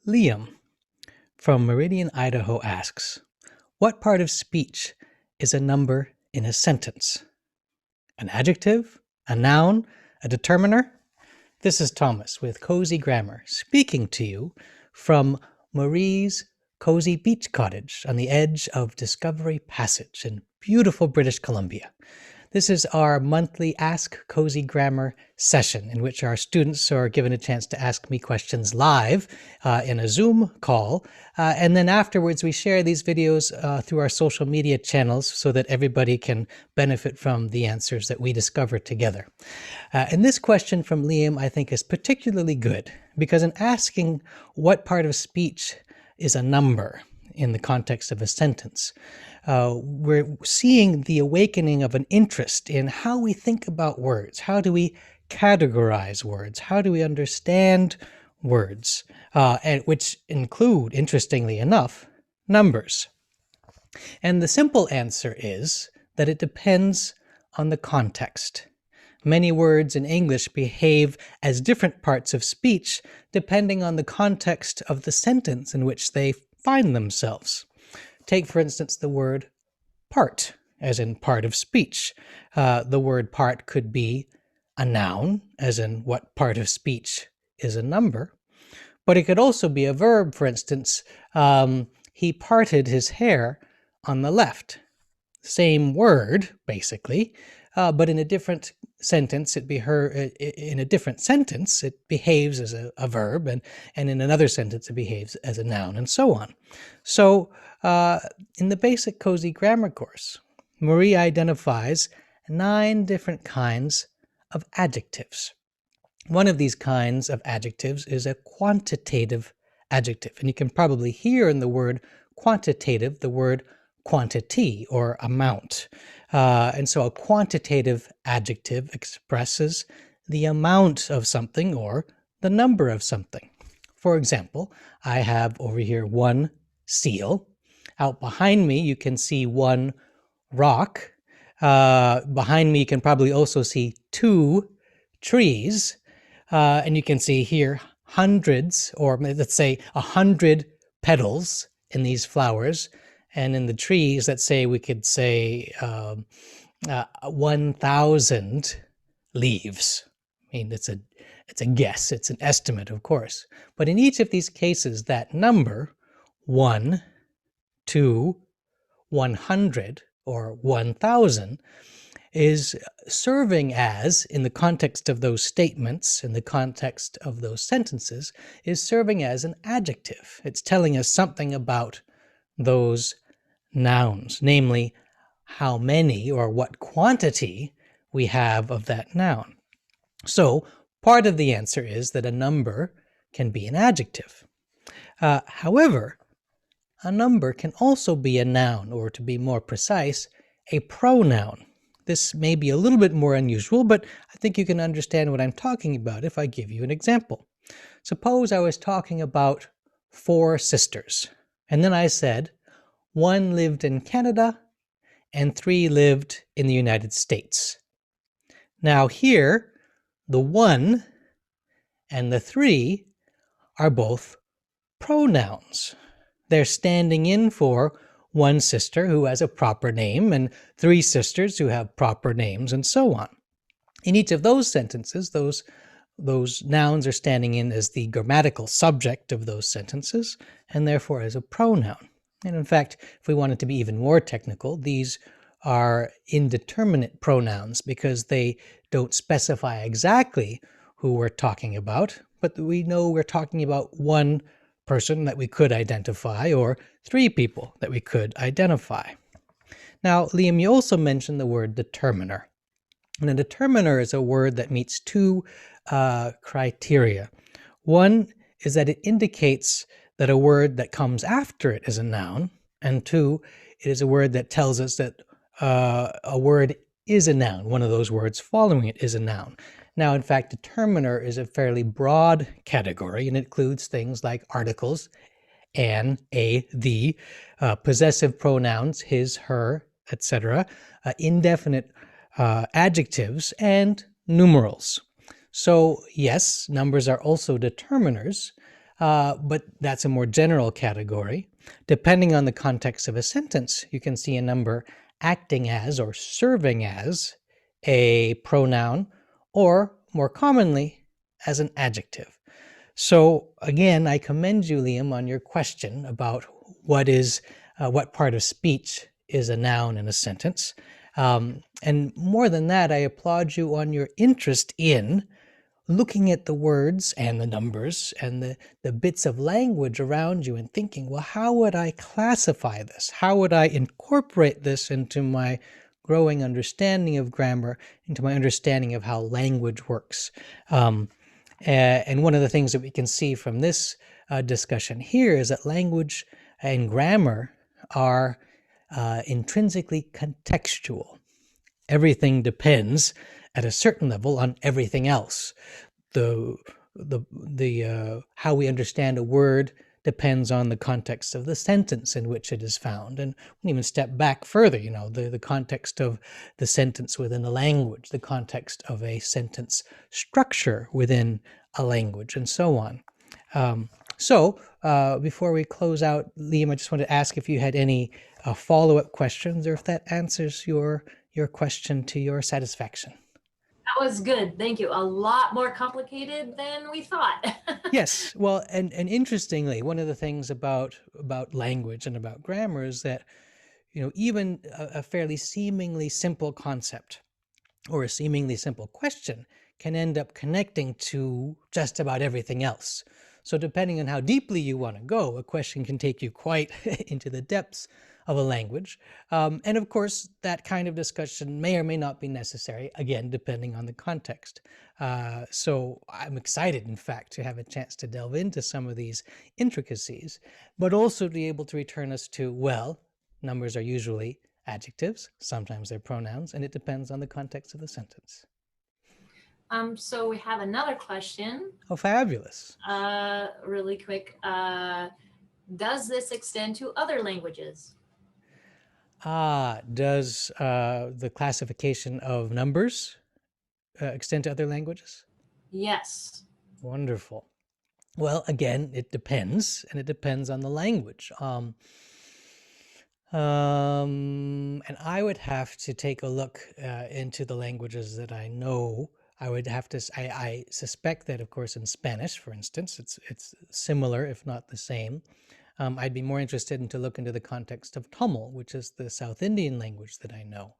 Liam from Meridian, Idaho asks, what part of speech is a number in a sentence? An adjective? A noun? A determiner? This is Thomas with Cozy Grammar speaking to you from Marie's cozy beach cottage on the edge of Discovery Passage in beautiful British Columbia. This is our monthly Ask Cozy Grammar session in which our students are given a chance to ask me questions live in a Zoom call. And then afterwards, we share these videos through our social media channels so that everybody can benefit from the answers that we discover together. And this question from Liam, I think, is particularly good because in asking what part of speech is a number in the context of a sentence, we're seeing the awakening of an interest in how we think about words. How do we categorize words? How do we understand words? And which include, interestingly enough, numbers. And the simple answer is that it depends on the context. Many words in English behave as different parts of speech depending on the context of the sentence in which they find themselves. Take, for instance, the word part, as in part of speech. The word part could be a noun, as in what part of speech is a number. But it could also be a verb, for instance, he parted his hair on the left. Same word, basically, but in a different sentence, it behaves as a verb, and in another sentence, it behaves as a noun, and so on. So, in the basic Cozy Grammar course, Marie identifies 9 different kinds of adjectives. One of these kinds of adjectives is a quantitative adjective, and you can probably hear in the word quantitative the word quantity or amount. And so a quantitative adjective expresses the amount of something or the number of something. For example, I have over here 1 seal. Out behind me, you can see 1 rock. Behind me, you can probably also see 2 trees. And you can see here hundreds, or let's say 100 petals in these flowers. And in the trees, let's say we could say 1,000 leaves. I mean, it's a guess, it's an estimate, of course. But in each of these cases, that number, 1, 2, 100, or 1,000, is serving as, in the context of those statements, in the context of those sentences, is serving as an adjective. It's telling us something about those nouns, namely how many or what quantity we have of that noun. So part of the answer is that a number can be an adjective. However, a number can also be a noun, or to be more precise, a pronoun. This may be a little bit more unusual, but I think you can understand what I'm talking about if I give you an example. Suppose I was talking about 4 sisters, and then I said, 1 lived in Canada and 3 lived in the United States. Now here, the 1 and the 3 are both pronouns. They're standing in for 1 sister who has a proper name and 3 sisters who have proper names, and so on. In each of those sentences, those nouns are standing in as the grammatical subject of those sentences, and therefore as a pronoun. And in fact, if we wanted to be even more technical, these are indeterminate pronouns because they don't specify exactly who we're talking about, but we know we're talking about 1 person that we could identify or 3 people that we could identify. Now, Liam, you also mentioned the word determiner. And a determiner is a word that meets 2 criteria. One is that it indicates that a word that comes after it is a noun, and 2, it is a word that tells us that a word is a noun. One of those words following it is a noun. Now, in fact, determiner is a fairly broad category, and it includes things like articles, an, a, the, possessive pronouns, his, her, etc., indefinite adjectives, and numerals. So yes, numbers are also determiners, but that's a more general category. Depending on the context of a sentence, you can see a number acting as or serving as a pronoun, or more commonly, as an adjective. So again, I commend you, Liam, on your question about what part of speech is a noun in a sentence. And more than that, I applaud you on your interest in looking at the words and the numbers and the bits of language around you and thinking, well, how would I classify this? How would I incorporate this into my growing understanding of grammar, into my understanding of how language works? And one of the things that we can see from this discussion here is that language and grammar are intrinsically contextual. Everything depends at a certain level on everything else. The how we understand a word depends on the context of the sentence in which it is found. And we can even step back further, the context of the sentence within a language, the context of a sentence structure within a language, and so on. Before we close out, Liam, I just wanted to ask if you had any follow-up questions, or if that answers your question to your satisfaction. That was good. Thank you. A lot more complicated than we thought. Yes. Well, and interestingly, one of the things about language and about grammar is that, even a fairly seemingly simple concept or a seemingly simple question can end up connecting to just about everything else. So depending on how deeply you want to go, a question can take you quite into the depths of a language. And of course, that kind of discussion may or may not be necessary, again, depending on the context. So I'm excited, in fact, to have a chance to delve into some of these intricacies, but also to be able to return us to, well, numbers are usually adjectives, sometimes they're pronouns, and it depends on the context of the sentence. So we have another question. Oh, fabulous. Really quick. Does this extend to other languages? Does the classification of numbers extend to other languages? Yes. Wonderful. Well, again, it depends, and it depends on the language. And I would have to take a look into the languages that I know. I would have to. I suspect that, of course, in Spanish, for instance, it's similar, if not the same. I'd be more interested in to look into the context of Tamil, which is the South Indian language that I know,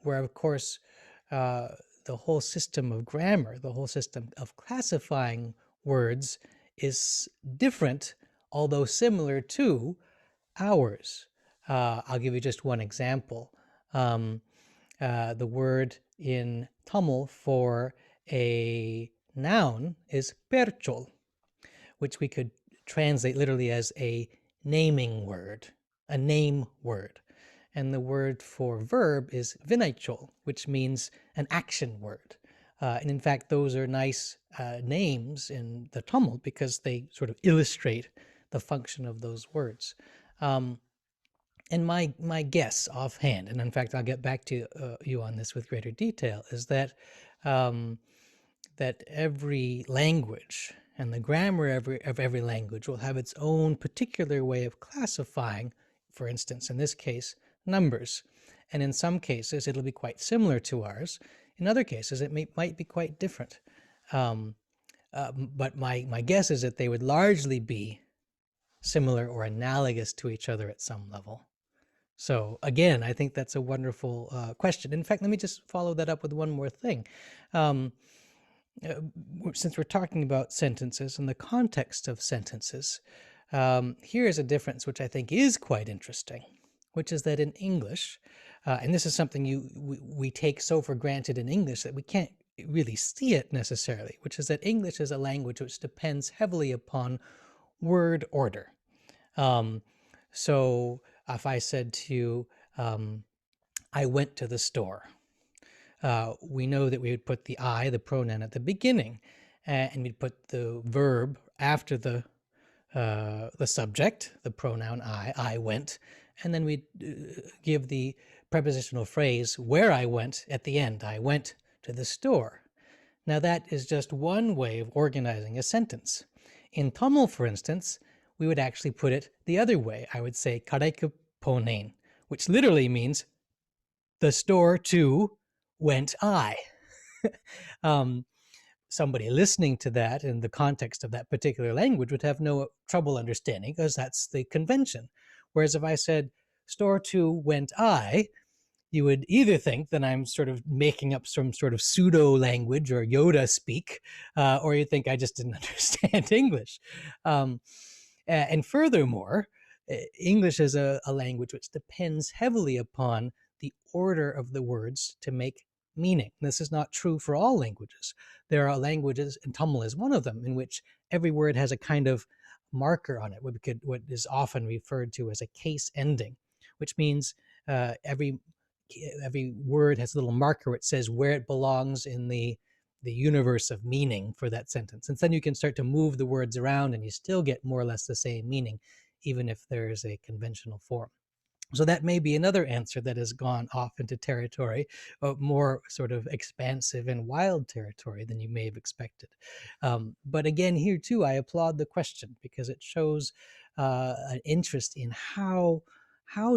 where, of course, the whole system of grammar, the whole system of classifying words is different, although similar to ours. I'll give you just one example. The word in Tamil for a noun is perchol, which we could translate literally as a naming word, a name word. And the word for verb is vinaichol, which means an action word. And in fact, those are nice names in the Tamil because they sort of illustrate the function of those words. And my guess offhand, and in fact, I'll get back to you on this with greater detail, is that that every language and the grammar of every language will have its own particular way of classifying, for instance, in this case, numbers. And in some cases, it'll be quite similar to ours. In other cases, it might be quite different. But my guess is that they would largely be similar or analogous to each other at some level. So again, I think that's a wonderful question. In fact, let me just follow that up with one more thing. Since we're talking about sentences and the context of sentences, here is a difference which I think is quite interesting, which is that in English, and this is something we take so for granted in English that we can't really see it necessarily, which is that English is a language which depends heavily upon word order. So if I said to you, I went to the store, we know that we would put the I, the pronoun, at the beginning, and we'd put the verb after the subject, the pronoun I went, and then we'd give the prepositional phrase where I went at the end. I went to the store. Now that is just one way of organizing a sentence. In Tamil, for instance, we would actually put it the other way. I would say kadaikku ponen, which literally means the store to went I. um, Somebody listening to that in the context of that particular language would have no trouble understanding because that's the convention. Whereas if I said store to went I, you would either think that I'm sort of making up some sort of pseudo language or Yoda speak, or you think I just didn't understand English. Um, and furthermore, English is a language which depends heavily upon the order of the words to make meaning. This is not true for all languages. There are languages, and Tamil is one of them, in which every word has a kind of marker on it, what is often referred to as a case ending, which means every word has a little marker which says where it belongs in the universe of meaning for that sentence. And then you can start to move the words around and you still get more or less the same meaning, even if there is a conventional form. So that may be another answer that has gone off into territory, more sort of expansive and wild territory than you may have expected. But again, here too, I applaud the question because it shows an interest in how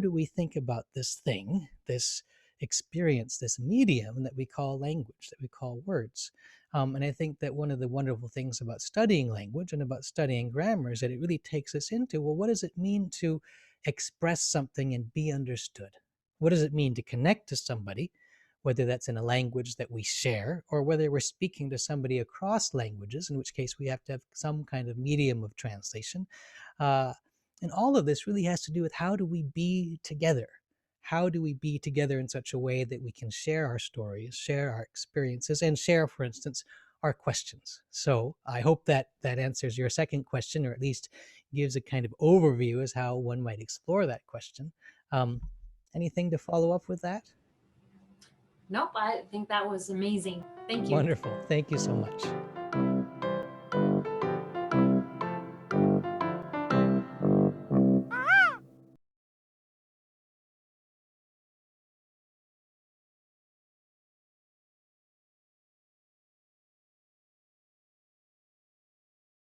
do we think about this thing, this experience, this medium that we call language, that we call words. And I think that one of the wonderful things about studying language and about studying grammar is that it really takes us into, well, what does it mean to express something and be understood? What does it mean to connect to somebody, whether that's in a language that we share or whether we're speaking to somebody across languages, in which case we have to have some kind of medium of translation? And all of this really has to do with how do we be together? How do we be together in such a way that we can share our stories, share our experiences, and share, for instance, our questions? So I hope that that answers your second question, or at least gives a kind of overview as how one might explore that question. Um, Anything to follow up with that? Nope, I think that was amazing. Thank you. Wonderful. Thank you so much.